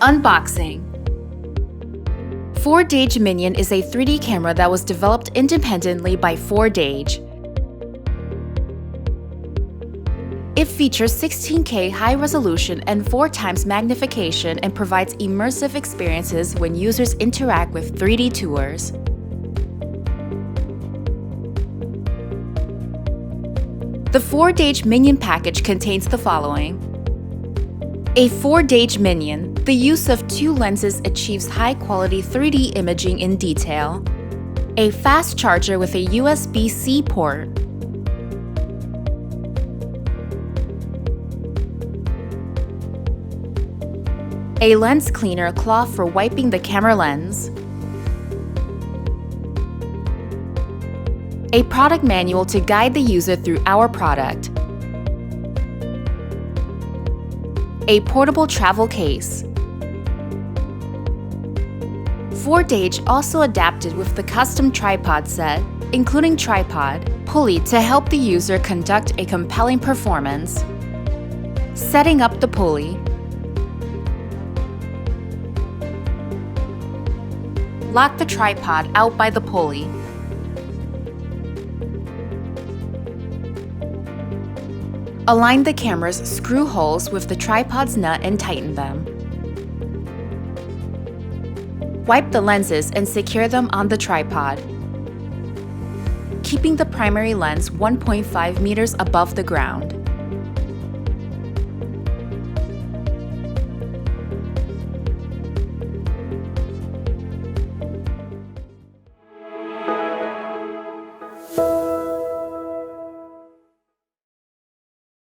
Unboxing. 4Dage Minion is a 3D camera that was developed independently by 4Dage. It features 16K high resolution and 4 times magnification and provides immersive experiences when users interact with 3D tours. The 4Dage Minion package contains the following: a 4Dage Minion. The use of 2 lenses achieves high-quality 3D imaging in detail. A fast charger with a USB-C port. A lens cleaner cloth for wiping the camera lens. A product manual to guide the user through our product. A portable travel case. 4Dage also adapted with the custom tripod set, including tripod, pulley to help the user conduct a compelling performance. Setting up the pulley. Lock the tripod out by the pulley. Align the camera's screw holes with the tripod's nut and tighten them. Wipe the lenses and secure them on the tripod, keeping the primary lens 1.5 meters above the ground.